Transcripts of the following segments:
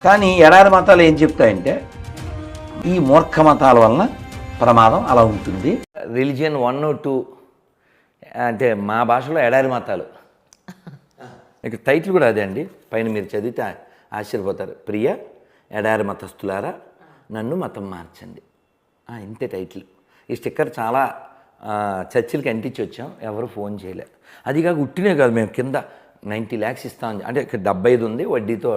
కానీ ఎడారి మతాలు ఏం చెప్తాయంటే ఈ మూర్ఖ మతాల వలన ప్రమాదం అలా ఉంటుంది. రిలిజియన్ 1, 2 అంటే మా భాషలో ఎడారి మతాలు. ఇక టైటిల్ కూడా అదే అండి, పైన మీరు చదివితే ఆశ్చర్యపోతారు. ప్రియ ఎడారి మతస్థులారా నన్ను మతం మార్చండి, ఇంతే టైటిల్. ఈ స్టిక్కర్ చాలా చర్చిలకి అంటించి వచ్చాం, ఎవరు ఫోన్ చేయలే. అది కాక ఉట్టినే కాదు, మేము కింద 90 lakhs ఇస్తామని, అంటే ఇక్కడ 75 ఉంది, వడ్డీతో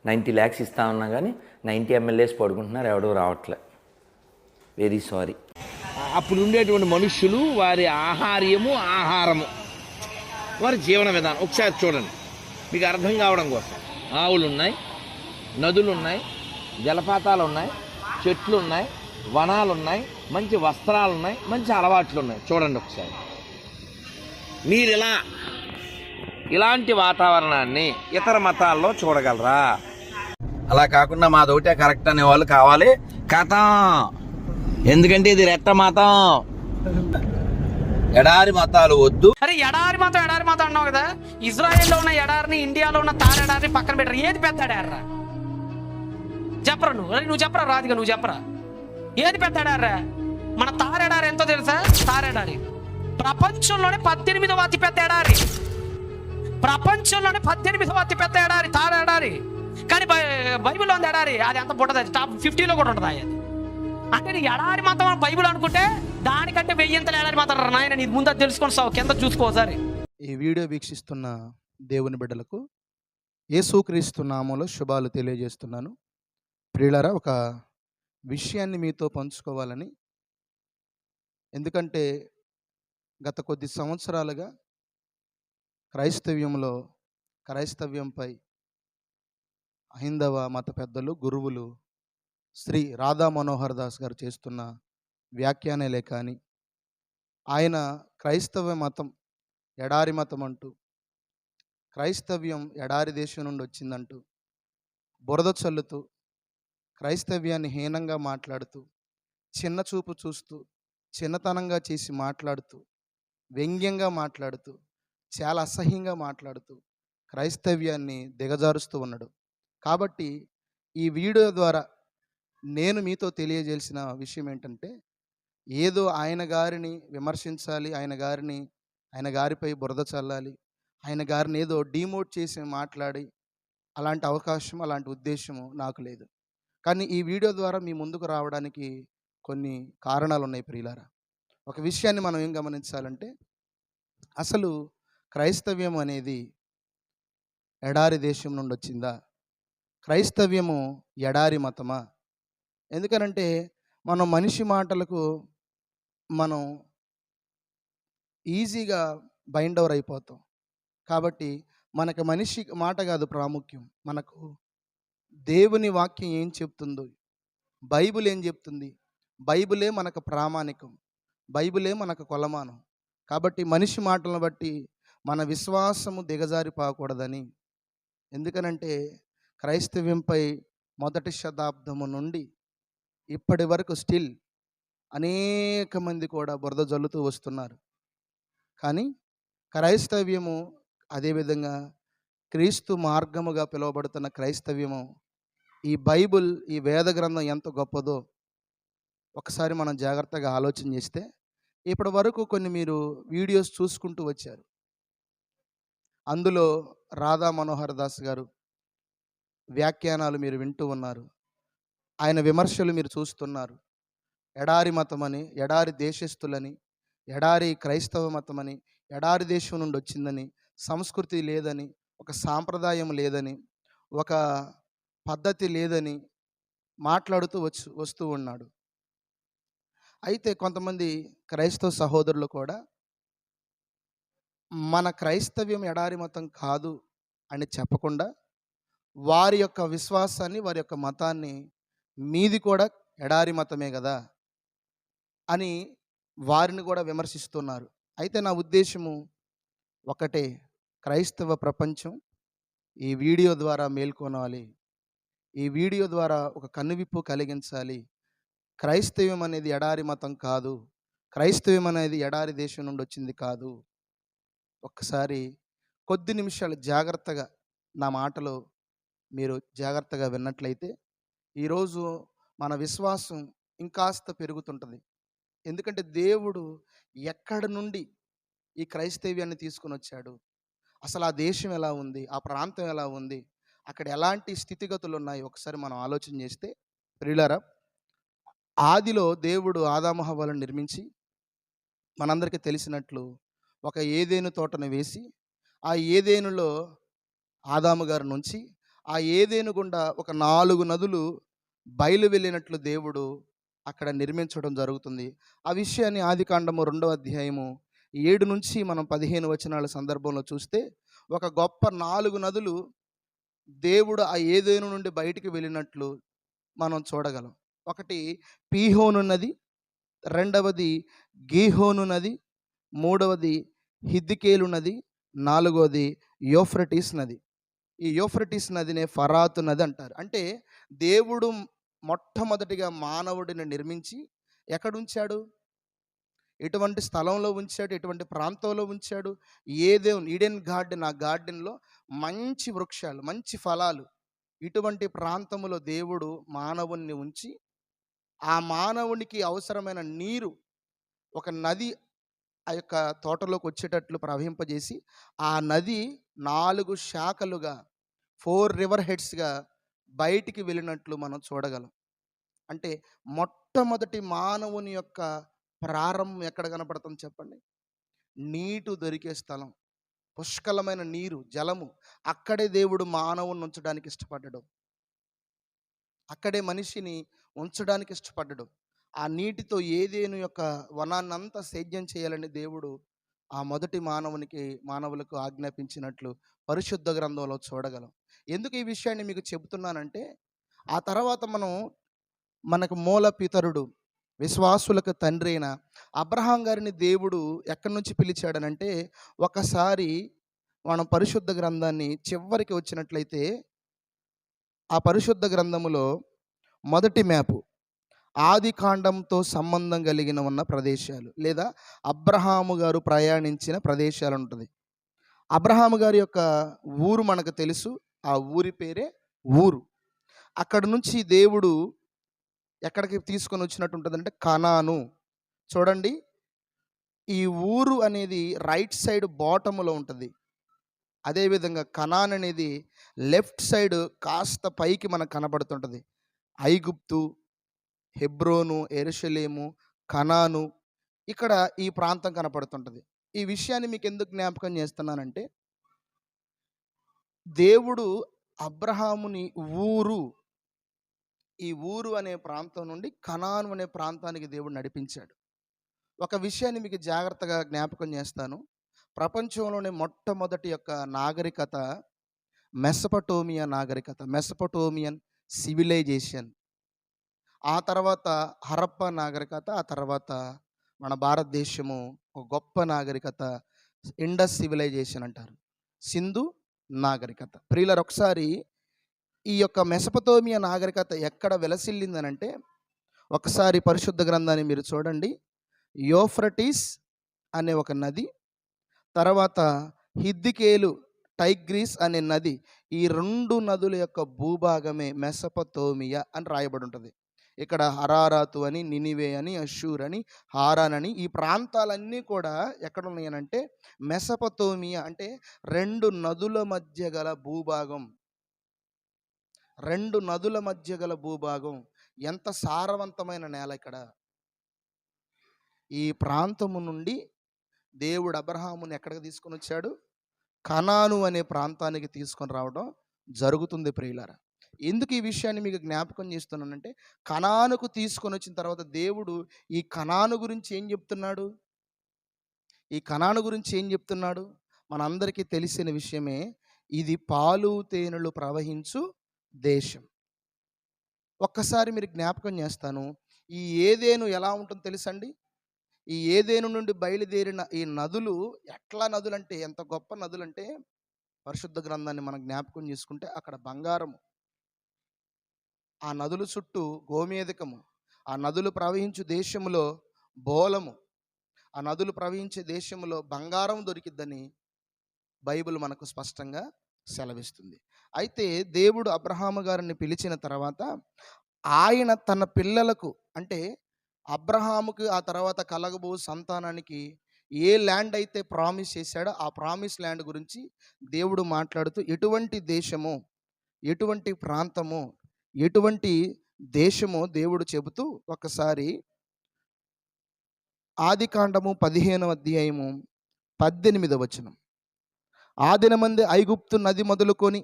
90 lakhs ఇస్తామన్నా కానీ 90 MLAs పడుకుంటున్నారు, ఎవడో రావట్లే. Very sorry. అప్పుడు ఉండేటువంటి మనుష్యులు, వారి ఆహారము, వారి జీవన విధానం ఒకసారి చూడండి, మీకు అర్థం కావడం కోసం. ఆవులు ఉన్నాయి, నదులు ఉన్నాయి, జలపాతాలు ఉన్నాయి, చెట్లు ఉన్నాయి, వనాలు ఉన్నాయి, మంచి వస్త్రాలు ఉన్నాయి, మంచి అలవాట్లు ఉన్నాయి. చూడండి ఒకసారి. మీరు ఇలాంటి వాతావరణాన్ని ఇతర మతాల్లో చూడగలరా? అలా కాకుండా మాదొకటే కరెక్ట్ అనే వాళ్ళు కావాలి కథం. ఎందుకంటే ఇది రెట్ట మతం, ఎడారి మతాలు వద్దు. అరే ఎడారి మతం అన్నావు కదా, ఇజ్రాయెల్లో ఉన్న ఎడారిని, ఇండియాలో ఉన్న తారెడారిని పక్కన పెట్టరు. ఏది పెద్ద ఎడారా చెప్పరా? నువ్వు చెప్పరా రాధిక, నువ్వు చెప్పరా ఏది పెద్ద ఎడారా? మన తారెడారి ఎంతో తెలుసా? తారెడారి ప్రపంచంలోనే 18వ అతిపెద్ద ఎడారి. ప్రపంచంలోనే 18వ అతిపెద్ద ఎడారి తారెడారి. కానీ బైబిల్లో ఉంది ఎడారి, అది ఎంత పుట్టదు, టాప్ 50లో కూడా ఉంటుంది. అది అంటే నీ ఎడారి మతం బైబిల్ అనుకుంటే దానికంటే 1000 ఎడారి మతం నాయన. నీ ముందు తెలుసుకొని సావు, కింద చూసుకోసారి. ఈ వీడియో వీక్షిస్తున్న దేవుని బిడ్డలకు యేసుక్రీస్తు నామములో శుభాలు తెలియజేస్తున్నాను. ప్రియులారా, ఒక విషయాన్ని మీతో పంచుకోవాలని, ఎందుకంటే గత కొద్ది సంవత్సరాలుగా క్రైస్తవ్యంపై హైందవ మత పెద్దలు, గురువులు శ్రీ రాధా మనోహర్ దాస్ గారు చేస్తున్న వ్యాఖ్యానాలే కానీ, ఆయన క్రైస్తవ మతం ఎడారి మతం అంటూ, క్రైస్తవ్యం ఎడారి దేశం నుండి వచ్చిందంటూ బురద చల్లుతూ, క్రైస్తవ్యాన్ని హీనంగా మాట్లాడుతూ, చిన్న చూపు చూస్తూ, చిన్నతనంగా చేసి మాట్లాడుతూ, వ్యంగ్యంగా మాట్లాడుతూ, చాలా అసహ్యంగా మాట్లాడుతూ క్రైస్తవ్యాన్ని దిగజారుస్తూ ఉన్నాడు. కాబట్టి ఈ వీడియో ద్వారా నేను మీతో తెలియజేయాల్సిన విషయం ఏంటంటే, ఏదో ఆయన గారిని విమర్శించాలి, ఆయన గారిపై బురద చల్లాలి, ఆయన గారిని ఏదో డిమోట్ చేసి మాట్లాడి అలాంటి అవకాశం, అలాంటి ఉద్దేశము నాకు లేదు. కానీ ఈ వీడియో ద్వారా మీ ముందుకు రావడానికి కొన్ని కారణాలు ఉన్నాయి ప్రియులారా. ఒక విషయాన్ని మనం ఏం గమనించాలంటే, అసలు క్రైస్తవ్యం అనేది ఎడారి దేశం నుండి వచ్చిందా? క్రైస్తవ్యము ఎడారి మతమా? ఎందుకనంటే మనం మనిషి మాటలకు మనం ఈజీగా బైండ్ ఓవర్ అయిపోతాం. కాబట్టి మనకు మనిషి మాట కాదు ప్రాముఖ్యం, మనకు దేవుని వాక్యం ఏం చెప్తుందో, బైబిల్ ఏం చెప్తుంది, బైబిలే మనకు ప్రామాణికం, బైబిలే మనకు కొలమానం. కాబట్టి మనిషి మాటలను బట్టి మన విశ్వాసము దిగజారిపోకూడదని. ఎందుకనంటే క్రైస్తవ్యంపై మొదటి శతాబ్దము నుండి ఇప్పటి వరకు స్టిల్ అనేక మంది కూడా బురద జల్లుతూ వస్తున్నారు. కానీ క్రైస్తవ్యము, అదేవిధంగా క్రీస్తు మార్గముగా పిలువబడుతున్న క్రైస్తవ్యము, ఈ బైబిల్, ఈ వేద గ్రంథం ఎంత గొప్పదో ఒకసారి మనం జాగ్రత్తగా ఆలోచన చేస్తే, ఇప్పటి వరకు కొన్ని మీరు వీడియోస్ చూసుకుంటూ వచ్చారు. అందులో రాధా మనోహర్ దాస్ గారు వ్యాఖ్యానాలు మీరు వింటూ ఉన్నారు, ఆయన విమర్శలు మీరు చూస్తున్నారు. ఎడారి మతమని, ఎడారి దేశస్థులని, ఎడారి క్రైస్తవ మతమని, ఎడారి దేశం నుండి వచ్చిందని, సంస్కృతి లేదని, ఒక సాంప్రదాయం లేదని, ఒక పద్ధతి లేదని మాట్లాడుతూ వస్తూ ఉన్నాడు. అయితే కొంతమంది క్రైస్తవ సహోదరులు కూడా మన క్రైస్తవ్యం ఎడారి మతం కాదు అని చెప్పకుండా, వారి యొక్క విశ్వాసాన్ని, వారి యొక్క మతాన్ని, మీది కూడా ఎడారి మతమే కదా అని వారిని కూడా విమర్శిస్తున్నారు. అయితే నా ఉద్దేశము ఒకటే, క్రైస్తవ ప్రపంచం ఈ వీడియో ద్వారా మేల్కొనాలి, ఈ వీడియో ద్వారా ఒక కనువిప్పు కలిగించాలి. క్రైస్తవ్యం అనేది ఎడారి మతం కాదు, క్రైస్తవ్యం అనేది ఎడారి దేశం నుండి వచ్చింది కాదు. ఒక్కసారి కొద్ది నిమిషాలు జాగ్రత్తగా నా మాటలో మీరు జాగ్రత్తగా విన్నట్లయితే ఈరోజు మన విశ్వాసం ఇంకాస్త పెరుగుతుంటుంది. ఎందుకంటే దేవుడు ఎక్కడి నుండి ఈ క్రైస్తవ్యాన్ని తీసుకొని వచ్చాడు, అసలు ఆ దేశం ఎలా ఉంది, ఆ ప్రాంతం ఎలా ఉంది, అక్కడ ఎలాంటి స్థితిగతులు ఉన్నాయి ఒకసారి మనం ఆలోచన చేస్తే, ప్రియులారా, ఆదిలో దేవుడు ఆదాము హవ్వలను నిర్మించి మనందరికీ తెలిసినట్లు ఒక ఏదేను తోటను వేసి, ఆ ఏదేనులో ఆదాము గారి నుంచి ఆ ఏదేను గుండా ఒక 4 నదులు బయలు వెళ్ళినట్లు దేవుడు అక్కడ నిర్మించడం జరుగుతుంది. ఆ విషయాన్ని ఆదికాండము 2వ అధ్యాయము 7 నుంచి మనం 15 వచనాల సందర్భంలో చూస్తే, ఒక గొప్ప 4 నదులు దేవుడు ఆ ఏదేను నుండి బయటికి వెళ్ళినట్లు మనం చూడగలం. ఒకటి పీహోను నది, రెండవది గీహోను నది, మూడవది హిద్దికేలు నది, నాలుగవది యూఫ్రటీస్ నది. ఈ యూఫ్రటీస్ నదినే ఫరాతు నది అంటారు. అంటే దేవుడు మొట్టమొదటిగా మానవుడిని నిర్మించి ఎక్కడుంచాడు, ఎటువంటి స్థలంలో ఉంచాడు, ఎటువంటి ప్రాంతంలో ఉంచాడు, ఈడెన్ గార్డెన్, ఆ గార్డెన్లో మంచి వృక్షాలు, మంచి ఫలాలు, ఇటువంటి ప్రాంతములో దేవుడు మానవుణ్ణి ఉంచి, ఆ మానవునికి అవసరమైన నీరు ఒక నది ఆ యొక్క తోటలోకి వచ్చేటట్లు ప్రవహింపజేసి, ఆ నది 4 శాఖలుగా 4 రివర్ హెడ్స్గా బయటికి వెళ్ళినట్లు మనం చూడగలం. అంటే మొట్టమొదటి మానవుని యొక్క ప్రారంభం ఎక్కడ కనపడుతుంది చెప్పండి? నీటు దొరికే స్థలం, పుష్కలమైన నీరు, జలము, అక్కడే దేవుడు మానవుని ఉంచడానికి ఇష్టపడ్డాడు. అక్కడే మనిషిని ఉంచడానికి ఇష్టపడ్డాడు. ఆ నీటితో ఏదేను యొక్క వనాన్నంతా సేద్యం చేయాలని దేవుడు ఆ మొదటి మానవులకు ఆజ్ఞాపించినట్లు పరిశుద్ధ గ్రంథంలో చూడగలం. ఎందుకు ఈ విషయాన్ని మీకు చెబుతున్నానంటే, ఆ తర్వాత మనకు మూల పితరుడు, విశ్వాసులకు తండ్రి అయిన అబ్రహాం గారిని దేవుడు ఎక్కడి నుంచి పిలిచాడనంటే, ఒకసారి మనం పరిశుద్ధ గ్రంథాన్ని చివరికి వచ్చినట్లయితే, ఆ పరిశుద్ధ గ్రంథములో మొదటి మ్యాపు ఆది కాండంతో సంబంధం కలిగిన ఉన్న ప్రదేశాలు, లేదా అబ్రహాము గారు ప్రయాణించిన ప్రదేశాలు ఉంటుంది. అబ్రహాము గారి యొక్క ఊరు మనకు తెలుసు, ఆ ఊరి పేరే ఊరు. అక్కడ నుంచి దేవుడు ఎక్కడికి తీసుకొని వచ్చినట్టు ఉంటుందంటే కనాను. చూడండి, ఈ ఊరు అనేది రైట్ సైడ్ బాటములో ఉంటుంది. అదేవిధంగా కనాన్ అనేది లెఫ్ట్ సైడ్ కాస్త పైకి మనకు కనబడుతుంటుంది. ఐగుప్తు, హెబ్రోను, యెరూషలేము, కనాను, ఇక్కడ ఈ ప్రాంతం కనపడుతుంటుంది. ఈ విషయాన్ని మీకు ఎందుకు జ్ఞాపకం చేస్తున్నానంటే, దేవుడు అబ్రహాముని ఈ ఊరు అనే ప్రాంతం నుండి కనాను అనే ప్రాంతానికి దేవుడు నడిపించాడు. ఒక విషయాన్ని మీకు జాగ్రత్తగా జ్ఞాపకం చేస్తాను. ప్రపంచంలోనే మొట్టమొదటి యొక్క నాగరికత మెసపటోమియా నాగరికత, మెసపటోమియన్ సివిలైజేషన్. ఆ తర్వాత హరప్పా నాగరికత, ఆ తర్వాత మన భారతదేశము ఒక గొప్ప నాగరికత ఇండస్ సివిలైజేషన్ అంటారు, సింధు నాగరికత. ప్రియులారా, ఒకసారి ఈ యొక్క మెసపటోమియా నాగరికత ఎక్కడ విలసిల్లిందనంటే, ఒకసారి పరిశుద్ధ గ్రంథాన్ని మీరు చూడండి. యూఫ్రటీస్ అనే ఒక నది, తర్వాత హిద్దికేలు, టైగ్రీస్ అనే నది, ఈ 2 నదుల యొక్క భూభాగమే మెసపటోమియా అని రాయబడి ఉంటుంది. ఇక్కడ హరారాతు అని, నినివే అని, అషూర్ అని, హారాన్ అని, ఈ ప్రాంతాలన్నీ కూడా ఎక్కడ ఉన్నాయనంటే మెసపటోమియా, అంటే 2 నదుల మధ్య గల భూభాగం. 2 నదుల మధ్య గల భూభాగం. ఎంత సారవంతమైన నేల ఇక్కడ. ఈ ప్రాంతము నుండి దేవుడు అబ్రహాముని ఎక్కడికి తీసుకొని వచ్చాడు? కనాను అనే ప్రాంతానికి తీసుకొని రావడం జరుగుతుంది. ప్రియులారా, ఎందుకు ఈ విషయాన్ని మీకు జ్ఞాపకం చేస్తున్నానంటే, కనానుకు తీసుకొని వచ్చిన తర్వాత దేవుడు ఈ కనాను గురించి ఏం చెప్తున్నాడు? ఈ కనాను గురించి ఏం చెప్తున్నాడు? మనందరికీ తెలిసిన విషయమే. ఇది పాలు తేనెలు ప్రవహించు దేశం. ఒక్కసారి మీరు జ్ఞాపకం చేస్తాను, ఈ ఏదేను ఎలా ఉంటుందో తెలుసండి? ఈ ఏదేను నుండి బయలుదేరిన ఈ నదులు ఎట్లా నదులంటే, ఎంత గొప్ప నదులంటే, పరిశుద్ధ గ్రంథాన్ని మనం జ్ఞాపకం చేసుకుంటే అక్కడ బంగారము, ఆ నదుల చుట్టూ గోమేధికము, ఆ నదులు ప్రవహించు దేశములో బోలము, ఆ నదులు ప్రవహించే దేశంలో బంగారం దొరికిద్దని బైబిల్ మనకు స్పష్టంగా సెలవిస్తుంది. అయితే దేవుడు అబ్రహాము గారిని పిలిచిన తర్వాత ఆయన తన పిల్లలకు, అంటే అబ్రహాముకి ఆ తర్వాత కలగబో సంతానానికి ఏ ల్యాండ్ అయితే ప్రామిస్ చేశాడో ఆ ప్రామిస్ ల్యాండ్ గురించి దేవుడు మాట్లాడుతూ ఎటువంటి దేశము, ఎటువంటి ప్రాంతము, ఎటువంటి దేశము దేవుడు చెబుతూ ఒకసారి ఆదికాండము 15వ అధ్యాయము 18వ వచనం. ఆ దినమందే ఐగుప్తు నది మొదలుకొని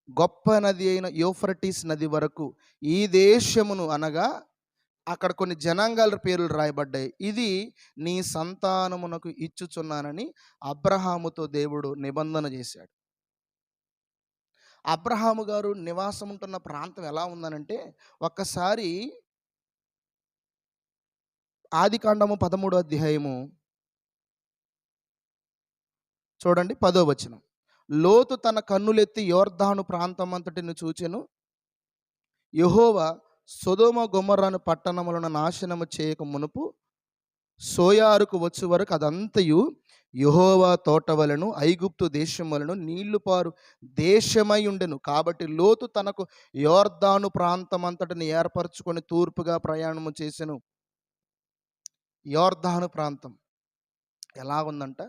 గొప్ప నది అయిన యూఫ్రటీస్ నది వరకు ఈ దేశమును, అనగా అక్కడ కొన్ని జనాంగాల పేర్లు రాయబడ్డాయి, ఇది నీ సంతానమునకు ఇచ్చుచున్నానని అబ్రహాముతో దేవుడు నిబంధన చేశాడు. అబ్రహాము గారు నివాసం ఉంటున్న ప్రాంతం ఎలా ఉందనంటే, ఒక్కసారి ఆదికాండము 13వ అధ్యాయము చూడండి 10వ వచనం. లోతు తన కన్నులెత్తి యోర్దాను ప్రాంతమంతటిని చూచెను. యెహోవా సొదొమ గొమొర్రాను పట్టణములను నాశనము చేయక మునుపు సోయారుకు వచ్చు వరకు అదంతయు యెహోవా తోటవలను ఐగుప్తు దేశములను నీళ్లుపారు దేశమై ఉండెను. కాబట్టి లోతు తనకు యోర్దాను ప్రాంతమంతటిని ఏర్పరచుకొని తూర్పుగా ప్రయాణము చేసెను. యోర్దాను ప్రాంతం ఎలా ఉందంట,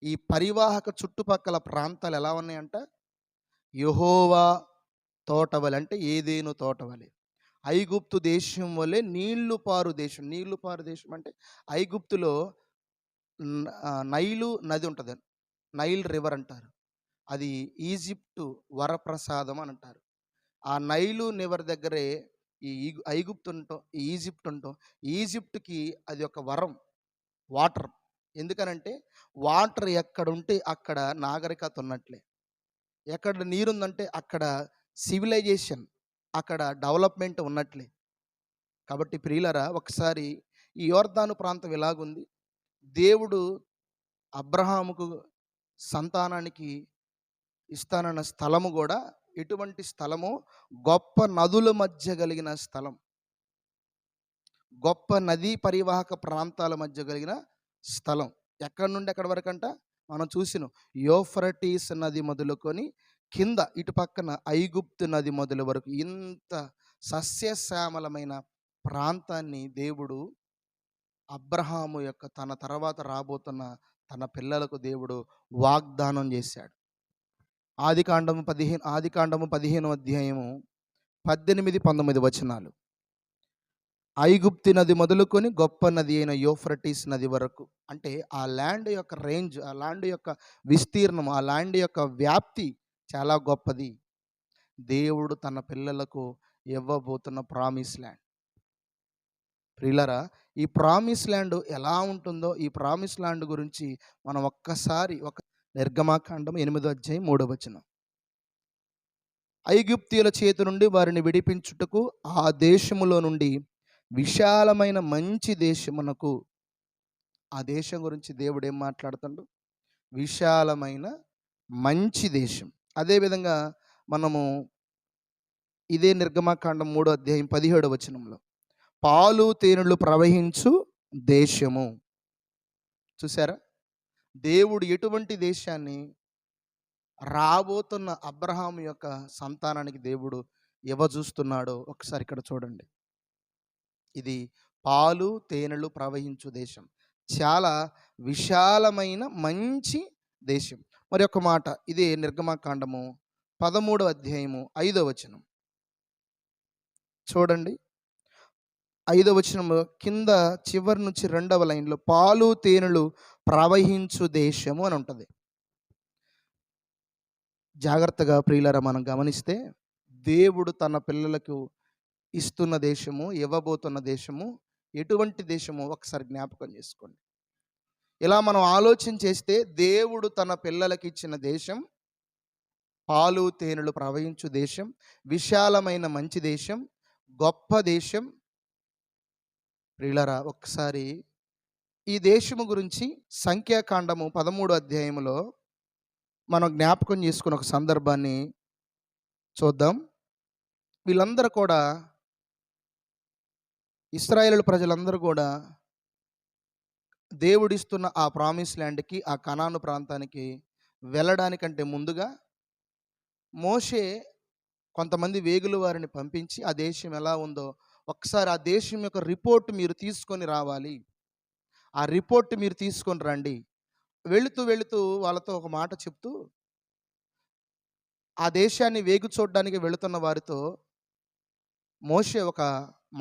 ఈ పరివాహక చుట్టుపక్కల ప్రాంతాలు ఎలా ఉన్నాయంట, యెహోవా తోటవలె, అంటే ఏదేను తోటవలె, ఐగుప్తు దేశం వలె నీళ్లు పారు దేశం. నీళ్లు పారు దేశం అంటే ఐగుప్తులో నైలు నది ఉంటుంది, నైల్ రివర్ అంటారు. అది ఈజిప్టు వరప్రసాదం అని అంటారు. ఆ నైలు నివర్ దగ్గరే ఈ ఐగుప్తు ఉంటాం, ఈ ఈజిప్ట్ ఉంటాం. ఈజిప్ట్కి అది ఒక వరం, వాటర్. ఎందుకనంటే వాటర్ ఎక్కడ ఉంటే అక్కడ నాగరికత ఉన్నట్లే, ఎక్కడ నీరుందంటే అక్కడ సివిలైజేషన్, అక్కడ డెవలప్మెంట్ ఉన్నట్లే. కాబట్టి ప్రియులరా, ఒకసారి ఈ యోర్దాను ప్రాంతం ఎలాగుంది, దేవుడు అబ్రహాముకు సంతానానికి ఇస్తానన్న స్థలము కూడా ఎటువంటి స్థలము, గొప్ప నదుల మధ్య కలిగిన స్థలం, గొప్ప నదీ పరివాహక ప్రాంతాల మధ్య కలిగిన స్థలం. ఎక్కడి నుండి ఎక్కడి వరకు అంట, మనం చూసిన యూఫ్రటీస్ నది మొదలుకొని కింద ఇటు పక్కన ఐగుప్తు నది మొదలు వరకు ఇంత సస్యశ్యామలమైన ప్రాంతాన్ని దేవుడు అబ్రహాము యొక్క తన తర్వాత రాబోతున్న తన పిల్లలకు దేవుడు వాగ్దానం చేశాడు. ఆదికాండము 15వ అధ్యాయము 18-19 వచనాలు. ఐగుప్తు నది మొదలుకొని గొప్ప నది అయిన యూఫ్రటీస్ నది వరకు, అంటే ఆ ల్యాండ్ యొక్క రేంజ్, ఆ ల్యాండ్ యొక్క విస్తీర్ణం, ఆ ల్యాండ్ యొక్క వ్యాప్తి చాలా గొప్పది. దేవుడు తన పిల్లలకు ఇవ్వబోతున్న ప్రామిస్ ల్యాండ్. ప్రియులరా, ఈ ప్రామిస్ ల్యాండ్ ఎలా ఉంటుందో, ఈ ప్రామిస్ ల్యాండ్ గురించి మనం ఒక్కసారి నిర్గమాకాండం 8వ అధ్యాయం 3వ వచనం. ఐగుప్తీయుల చేతి నుండి వారిని విడిపించుటకు ఆ దేశములో నుండి విశాలమైన మంచి దేశమునకు, ఆ దేశం గురించి దేవుడు ఏం మాట్లాడుతాడు, విశాలమైన మంచి దేశం. అదేవిధంగా మనము ఇదే నిర్గమాకాండం 3వ అధ్యాయం 17వ వచనంలో పాలు తేనెలు ప్రవహించు దేశము. చూసారా, దేవుడు ఎటువంటి దేశాన్ని రాబోతున్న అబ్రహాము యొక్క సంతానానికి దేవుడు ఇవ్వజూస్తున్నాడో ఒకసారి ఇక్కడ చూడండి. ఇది పాలు తేనెలు ప్రవహించు దేశం, చాలా విశాలమైన మంచి దేశం. మరి ఒక మాట, ఇదే నిర్గమాకాండము 13వ అధ్యాయము 5వ వచనం చూడండి. 5వ వచనంలో కింద చివరి నుంచి 2వ లైన్లో పాలు తేనెలు ప్రవహించు దేశము అని ఉంటుంది. జాగ్రత్తగా ప్రియులరా మనం గమనిస్తే, దేవుడు తన పిల్లలకు ఇస్తున్న దేశము, ఇవ్వబోతున్న దేశము ఎటువంటి దేశము ఒకసారి జ్ఞాపకం చేసుకోండి. ఇలా మనం ఆలోచన చేస్తే, దేవుడు తన పిల్లలకి ఇచ్చిన దేశం పాలు తేనెలు ప్రవహించు దేశం, విశాలమైన మంచి దేశం, గొప్ప దేశం. ప్రియులరా, ఒకసారి ఈ దేశము గురించి సంఖ్యాకాండము 13వ అధ్యాయంలో మనం జ్ఞాపకం చేసుకున్న ఒక సందర్భాన్ని చూద్దాం. వీళ్ళందరూ కూడా, ఇశ్రాయేలు ప్రజలందరూ కూడా దేవుడిస్తున్న ఆ ప్రామిస్ ల్యాండ్కి, ఆ కనాను ప్రాంతానికి వెళ్ళడానికంటే ముందుగా మోషే కొంతమంది వేగుల వారిని పంపించి ఆ దేశం ఎలా ఉందో ఒకసారి ఆ దేశం యొక్క రిపోర్ట్ మీరు తీసుకొని రావాలి, ఆ రిపోర్ట్ మీరు తీసుకొని రండి. వెళుతూ వెళుతూ వాళ్ళతో ఒక మాట చెప్తూ ఆ దేశాన్ని వేగు చూడడానికి వెళుతున్న వారితో మోషే ఒక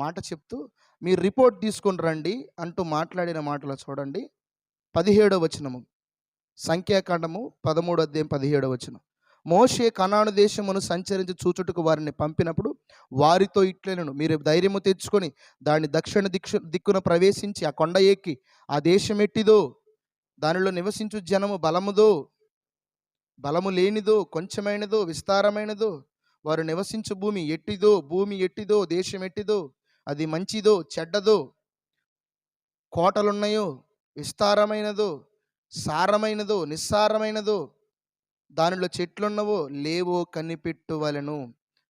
మాట చెప్తూ మీరు రిపోర్ట్ తీసుకొని రండి అంటూ మాట్లాడిన మాటలో చూడండి 17వ వచనము, సంఖ్యాకాండము 13వ అధ్యాయం 17వ వచనం. మోషే కనాను దేశమును సంచరించి చూచుటకు వారిని పంపినప్పుడు వారితో ఇట్లనెను, మీరు ధైర్యము తెచ్చుకొని దాని దక్షిణ దిక్కున ప్రవేశించి ఆ కొండ ఎక్కి ఆ దేశం ఎట్టిదో, దానిలో నివసించు జనము బలము లేనిదో, కొంచెమైనదో, విస్తారమైనదో, వారు నివసించు భూమి ఎట్టిదో, దేశం ఎట్టిదో, అది మంచిదో చెడ్డదో, కోటలున్నాయో, విస్తారమైనదో, సారమైనదో, నిస్సారమైనదో, దానిలో చెట్లున్నవో లేవో కనిపెట్టువలెను.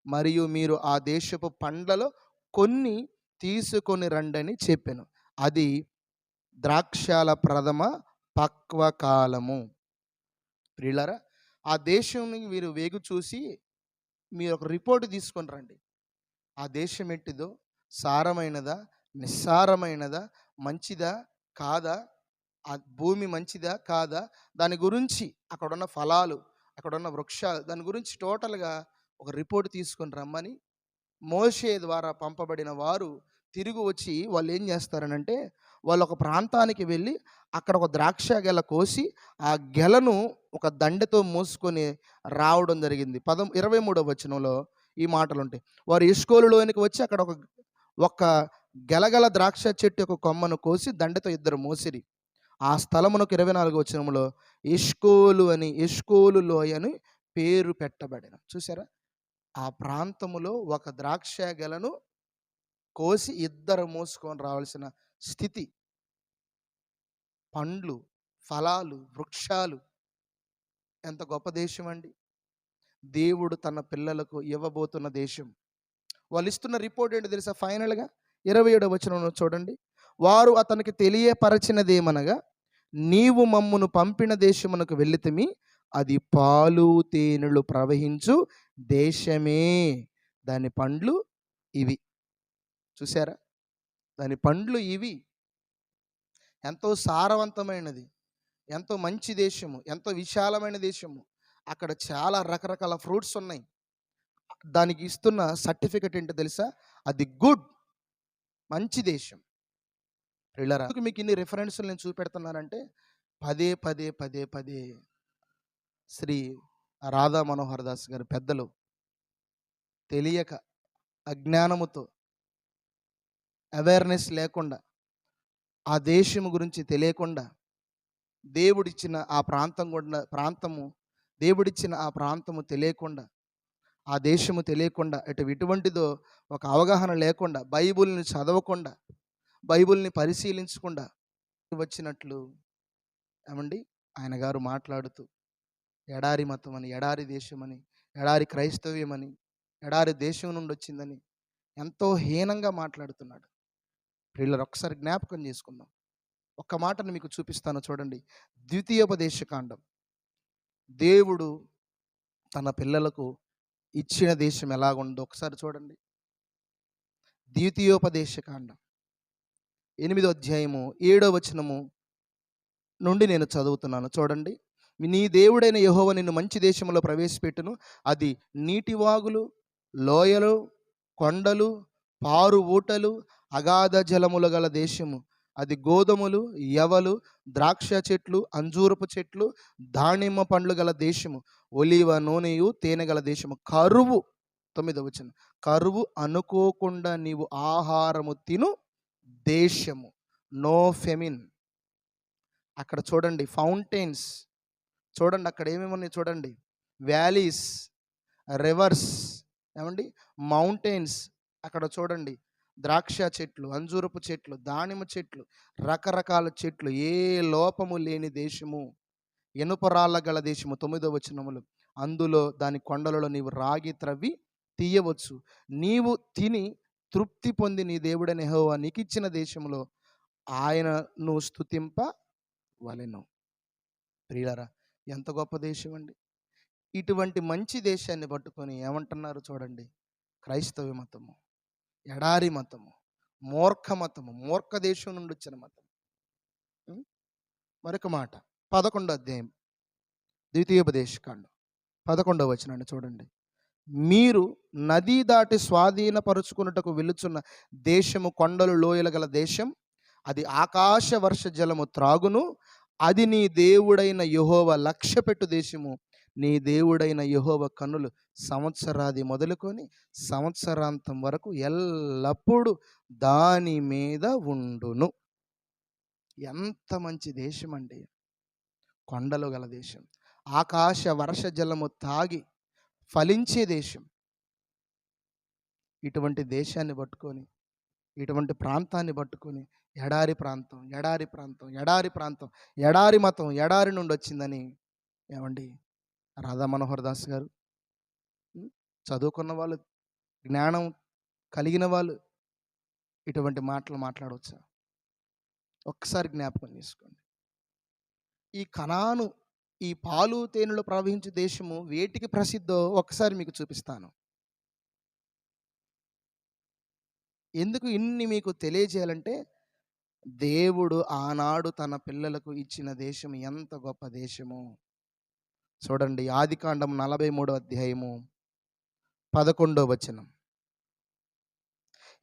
మరియు మీరు ఆ దేశపు పండ్లలో కొన్ని తీసుకొని రండని చెప్పాను. అది ద్రాక్షాల ప్రథమ పక్వకాలము. ప్రియులారా, ఆ దేశంని మీరు వేగు చూసి మీరు ఒక రిపోర్ట్ తీసుకొని రండి. ఆ దేశం ఎట్టిదో, సారమైనదా, నిస్సారమైనదా, మంచిదా కాదా, ఆ భూమి మంచిదా కాదా, దాని గురించి అక్కడున్న ఫలాలు, అక్కడున్న వృక్షాలు, దాని గురించి టోటల్గా ఒక రిపోర్ట్ తీసుకొని రమ్మని మోషే ద్వారా పంపబడిన వారు తిరిగి వచ్చి వాళ్ళు ఏం చేస్తారనంటే వాళ్ళు ఒక ప్రాంతానికి వెళ్ళి అక్కడ ఒక ద్రాక్ష గెల కోసి ఆ గెలను ఒక దండెతో మోసుకొని రావడం జరిగింది. 23వ వచనంలో ఈ మాటలు ఉంటాయి. వారు ఎష్కోలులోనికి వచ్చి అక్కడ ఒక గెలగల ద్రాక్ష చెట్టు యొక్క కొమ్మను కోసి దండెతో ఇద్దరు మోసిరి. ఆ స్థలమునకు 24వ వచనంలో ఎష్కోలు లోయ అని పేరు పెట్టబడిన. చూసారా, ఆ ప్రాంతములో ఒక ద్రాక్ష గెలను కోసి ఇద్దరు మోసుకొని రావాల్సిన స్థితి. పండ్లు, ఫలాలు, వృక్షాలు, ఎంత గొప్ప దేశం అండి. దేవుడు తన పిల్లలకు ఇవ్వబోతున్న దేశం. వాళ్ళు ఇస్తున్న రిపోర్ట్ ఏంటి తెలుసా? ఫైనల్గా 27వ వచనంలో చూడండి, వారు అతనికి తెలియపరచినదేమనగా, నీవు మమ్మును పంపిన దేశమునకు వెళ్ళితిమి, అది పాలు తేనెలు ప్రవహించు దేశమే, దాని పండ్లు ఇవి. చూసారా, దాని పండ్లు ఇవి. ఎంతో సారవంతమైనది, ఎంతో మంచి దేశము, ఎంతో విశాలమైన దేశము. అక్కడ చాలా రకరకాల ఫ్రూట్స్ ఉన్నాయి. దానికి ఇస్తున్న సర్టిఫికెట్ ఏంటో తెలుసా? అది గుడ్, మంచి దేశం. ప్రియులారా, మీకు ఇన్ని రిఫరెన్స్లు నేను చూపెడుతున్నానంటే పదే పదే పదే పదే శ్రీ రాధా మనోహర్ దాస్ గారు పెద్దలు తెలియక, అజ్ఞానముతో, అవేర్నెస్ లేకుండా, ఆ దేశము గురించి తెలియకుండా, దేవుడిచ్చిన ఆ ప్రాంతము తెలియకుండా, ఆ దేశము తెలియకుండా, ఎటువంటిదో ఒక అవగాహన లేకుండా, బైబిల్ని చదవకుండా, బైబిల్ని పరిశీలించకుండా వచ్చినట్లు ఏమండి ఆయన గారు మాట్లాడుతూ ఎడారి మతం అని, ఎడారి దేశం అని, ఎడారి క్రైస్తవ్యం అని, ఎడారి దేశం నుండి వచ్చిందని ఎంతో హీనంగా మాట్లాడుతున్నాడు. ప్రియులారా, ఒకసారి జ్ఞాపకం చేసుకుందాం. ఒక్క మాటను మీకు చూపిస్తాను చూడండి. ద్వితీయోపదేశకాండం, దేవుడు తన పిల్లలకు ఇచ్చిన దేశం ఎలాగుందో ఒకసారి చూడండి. ద్వితీయోపదేశకాండం 8వ అధ్యాయము 7వ వచనము నుండి నేను చదువుతున్నాను చూడండి. నీ దేవుడైన యెహోవా నిన్ను మంచి దేశంలో ప్రవేశపెట్టును, అది నీటివాగులు, లోయలు, కొండలు, పారు ఊటలు, అగాధ జలములు గల దేశము. అది గోధుమలు, యవలు, ద్రాక్ష చెట్లు, అంజూరపు చెట్లు, దానిమ్మ పండ్లు గల దేశము, ఒలీవ నూనెయు తేనె గల దేశము. కరువు, 9వ వచనం, కరువు అనుకోకుండా నీవు ఆహారము తిను దేశము. నో ఫెమిన్. అక్కడ చూడండి ఫౌంటైన్స్, చూడండి అక్కడ ఏమేమి ఉన్నాయి చూడండి. వ్యాలీస్, రివర్స్, ఏమండి మౌంటైన్స్. అక్కడ చూడండి ద్రాక్ష చెట్లు, అంజూరపు చెట్లు, దానిమ్మ చెట్లు, రకరకాల చెట్లు, ఏ లోపము లేని దేశము, ఇనుపరాళ్ళ గల దేశము. 9వ వచనములు, అందులో దాని కొండలలో నీవు రాగి త్రవ్వి తీయవచ్చు, నీవు తిని తృప్తి పొంది నీ దేవుడైన యెహోవా నీకు ఇచ్చిన దేశంలో ఆయనను స్తుతింపవలెను. ప్రియులారా, ఎంత గొప్ప దేశం అండి. ఇటువంటి మంచి దేశాన్ని పట్టుకొని ఏమంటున్నారు చూడండి, క్రైస్తవ మతము, ఎడారి మతము, మూర్ఖ మతము, మూర్ఖ దేశం నుండి వచ్చిన మతం. ఉం? మరొక మాట 11వ అధ్యాయం ద్వితీయోపదేశకాండం 11వ వచనాన్ని చూడండి. మీరు నదీ దాటి స్వాధీనపరుచుకున్నటకు వెలుచున్న దేశము కొండలు లోయలు గల దేశం, అది ఆకాశ వర్ష జలము త్రాగును, అది నీ దేవుడైన యెహోవా లక్ష్యపెట్టు దేశము. నీ దేవుడైన యెహోవా కన్నులు సంవత్సరాది మొదలుకొని సంవత్సరాంతం వరకు ఎల్లప్పుడూ దాని మీద ఉండును. ఎంత మంచి దేశం అండి! కొండలు గల దేశం, ఆకాశ వర్ష జలము తాగి ఫలించే దేశం. ఇటువంటి దేశాన్ని పట్టుకొని, ఇటువంటి ప్రాంతాన్ని పట్టుకొని ఎడారి ప్రాంతం, ఎడారి ప్రాంతం, ఎడారి ప్రాంతం, ఎడారి మతం, ఎడారి నుండి వచ్చిందని ఏమండి రాధా మనోహర్ దాస్ గారు, చదువుకున్న వాళ్ళు, జ్ఞానం కలిగిన వాళ్ళు ఇటువంటి మాటలు మాట్లాడవచ్చా? ఒక్కసారి జ్ఞాపకం చేసుకోండి. ఈ కనాను, ఈ పాలు తేనెలు ప్రవహించే దేశము వేటికి ప్రసిద్ధో ఒక్కసారి మీకు చూపిస్తాను. ఎందుకు ఇన్ని మీకు తెలియజేయాలంటే, దేవుడు ఆనాడు తన పిల్లలకు ఇచ్చిన దేశం ఎంత గొప్ప దేశము. చూడండి, ఆదికాండం 43వ అధ్యాయము 11వ వచనం.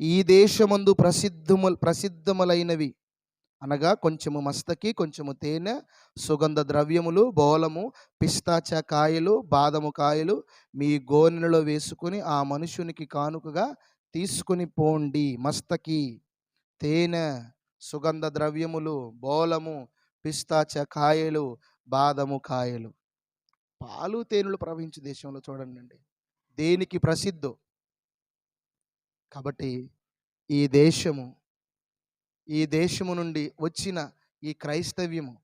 ఈ దేశమందు ప్రసిద్ధములైనవి అనగా కొంచెము మస్తకి, కొంచెము తేనె, సుగంధ ద్రవ్యములు, బోలము, పిస్తాచ కాయలు, బాదము కాయలు మీ గోనెలలో వేసుకుని ఆ మనుషునికి కానుకగా తీసుకుని పోండి. మస్తకి, తేనె, సుగంధ ద్రవ్యములు, బోలము, పిస్తాచ కాయలు, బాదము కాయలు. పాలు తేనెలు ప్రవహించే దేశంలో చూడండి దేనికి ప్రసిద్ధో. కాబట్టి ఈ దేశము నుండి వచ్చిన ఈ క్రైస్తవ్యము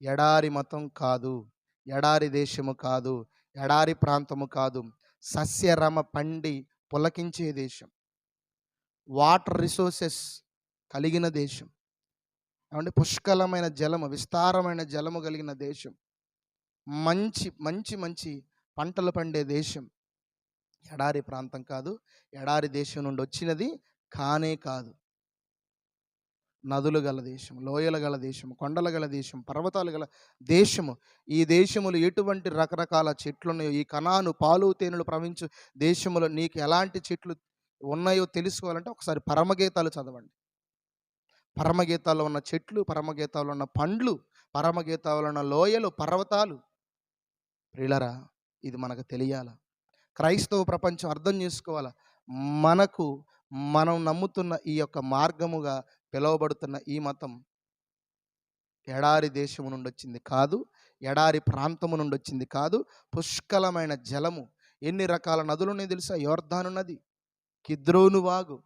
ఎడారి మతం కాదు, ఎడారి దేశము కాదు, ఎడారి ప్రాంతము కాదు. సస్యరమ పండి పులకించే దేశం, వాటర్ రిసోర్సెస్ కలిగిన దేశం, ఏమంటే పుష్కలమైన జలము, విస్తారమైన జలము కలిగిన దేశం, మంచి మంచి మంచి పంటలు పండే దేశం. ఎడారి ప్రాంతం కాదు, ఎడారి దేశం నుండి వచ్చినది కానే కాదు. నదులు గల దేశం, లోయలు గల దేశం, కొండలు గల దేశం, పర్వతాలు గల దేశము. ఈ దేశములు ఎటువంటి రకరకాల చెట్లు ఉన్నాయో, ఈ కనాను పాలు తేనెలు ప్రవహించు దేశములో నీకు ఎలాంటి చెట్లు ఉన్నాయో తెలుసుకోవాలంటే ఒకసారి పరమగీతాలు చదవండి. పరమగీతాల్లో ఉన్న చెట్లు, పరమగీతాల్లో ఉన్న పండ్లు, పరమగీతాల్లో ఉన్న లోయలు, పర్వతాలు. ప్రియులరా, ఇది మనకు తెలియాల. క్రైస్తవ ప్రపంచం అర్థం చేసుకోవాలా. మనం నమ్ముతున్న ఈ యొక్క మార్గముగా పిలువబడుతున్న ఈ మతం ఎడారి దేశము నుండి వచ్చింది కాదు, ఎడారి ప్రాంతము నుండి వచ్చింది కాదు. పుష్కలమైన జలము, ఎన్ని రకాల నదులు ఉన్నాయి తెలుసా? యోర్దాను నది, కిద్రోను వాగు,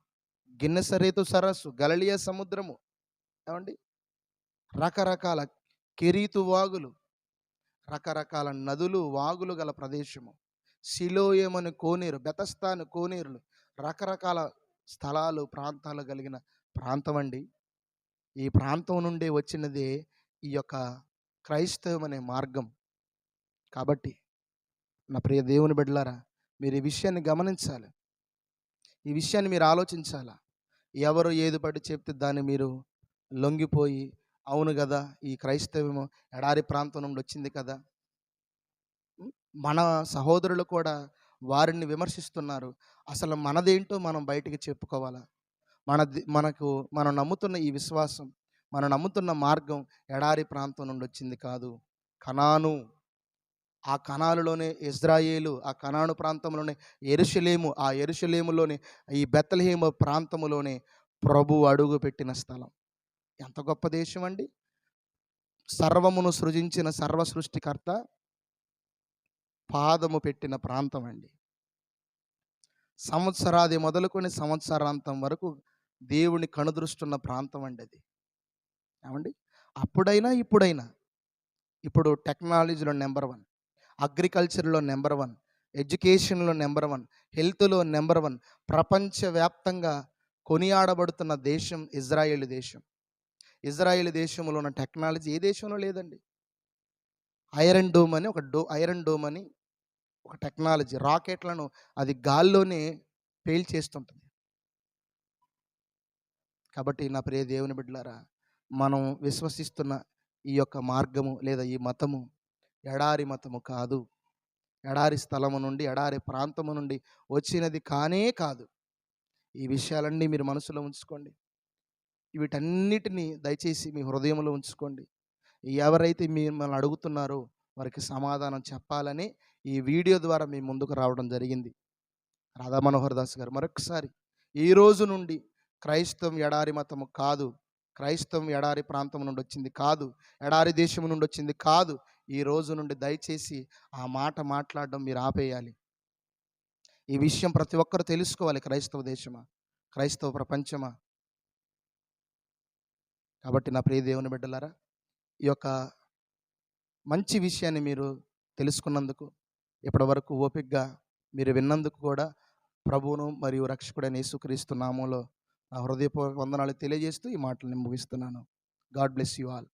గిన్నెసరేతు సరస్సు, గలిలయ సముద్రము, ఏమండి రకరకాల కెరీతు వాగులు, రకరకాల నదులు వాగులు గల ప్రదేశము. సిలోయమని కోనేరు, బెతస్తాను కోనేరులు, రకరకాల స్థలాలు, ప్రాంతాలు కలిగిన ప్రాంతం అండి. ఈ ప్రాంతం నుండి వచ్చినదే ఈ యొక్క క్రైస్తవం అనే మార్గం. కాబట్టి నా ప్రియ దేవుని బిడ్డలారా, మీరు ఈ విషయాన్ని గమనించాలి, ఈ విషయాన్ని మీరు ఆలోచించాలా. ఎవరు ఏది పడి చెప్తే దాన్ని మీరు లొంగిపోయి, అవును కదా ఈ క్రైస్తవము ఎడారి ప్రాంతం నుండి వచ్చింది కదా. మన సహోదరులు కూడా వారిని విమర్శిస్తున్నారు. అసలు మనదేంటో మనం బయటికి చెప్పుకోవాలా. మనం నమ్ముతున్న ఈ విశ్వాసం, మనం నమ్ముతున్న మార్గం ఎడారి ప్రాంతం నుండి వచ్చింది కాదు. కనాను, ఆ కనాలులోనే ఇజ్రాయేలు, ఆ కనాను ప్రాంతంలోనే యెరూషలేము, ఆ యెరూషలేములోనే ఈ బెత్లెహేము ప్రాంతములోనే ప్రభు అడుగు పెట్టిన స్థలం. ఎంత గొప్ప దేశం అండి! సర్వమును సృజించిన సర్వ సృష్టికర్త పాదము పెట్టిన ప్రాంతం అండి. సంవత్సరాది మొదలుకొని సంవత్సరాంతం వరకు దేవుని కనుదృష్టున్న ప్రాంతం అండి అది. ఏమండి, అప్పుడైనా ఇప్పుడైనా, ఇప్పుడు టెక్నాలజీలో నెంబర్ 1, అగ్రికల్చర్లో నెంబర్ 1, ఎడ్యుకేషన్లో నెంబర్ 1, హెల్త్లో నెంబర్ 1, ప్రపంచవ్యాప్తంగా కొనియాడబడుతున్న దేశం ఇజ్రాయేల్ దేశం. ఇజ్రాయేల్ దేశంలో ఉన్న టెక్నాలజీ ఏ దేశంలో లేదండి. ఐరన్ డోమ్ అని ఒక టెక్నాలజీ, రాకెట్లను అది గాల్లోనే పేల్చేస్తుంటుంది. కాబట్టి నా ప్రియ దేవుని బిడ్డలారా, మనం విశ్వసిస్తున్న ఈ యొక్క మార్గము లేదా ఈ మతము ఎడారి మతము కాదు. ఎడారి స్థలము నుండి, ఎడారి ప్రాంతము నుండి వచ్చినది కానే కాదు. ఈ విషయాలన్నీ మీరు మనసులో ఉంచుకోండి. వీటన్నిటిని దయచేసి మీ హృదయంలో ఉంచుకోండి. ఎవరైతే మిమ్మల్ని అడుగుతున్నారో వారికి సమాధానం చెప్పాలని ఈ వీడియో ద్వారా మీ ముందుకు రావడం జరిగింది. రాధా మనోహర్ దాస్ గారు మరొకసారి, ఈ రోజు నుండి క్రైస్తవం ఎడారి మతము కాదు, క్రైస్తవం ఎడారి ప్రాంతం నుండి వచ్చింది కాదు, ఎడారి దేశం నుండి వచ్చింది కాదు. ఈ రోజు నుండి దయచేసి ఆ మాట మాట్లాడడం మీరు ఆపేయాలి. ఈ విషయం ప్రతి ఒక్కరు తెలుసుకోవాలి. క్రైస్తవ దేశమా, క్రైస్తవ ప్రపంచమా. కాబట్టి నా ప్రియ దేవుని బిడ్డలారా, ఈ యొక్క మంచి విషయాన్ని మీరు తెలుసుకున్నందుకు, ఇప్పటి వరకు ఓపికగా మీరు విన్నందుకు కూడా ప్రభువును మరియు రక్షకుడైన యేసుక్రీస్తు నామంలో నా హృదయపూర్వక వందనాలు తెలియజేస్తూ ఈ మాటలను ముగిస్తున్నాను. God bless you all.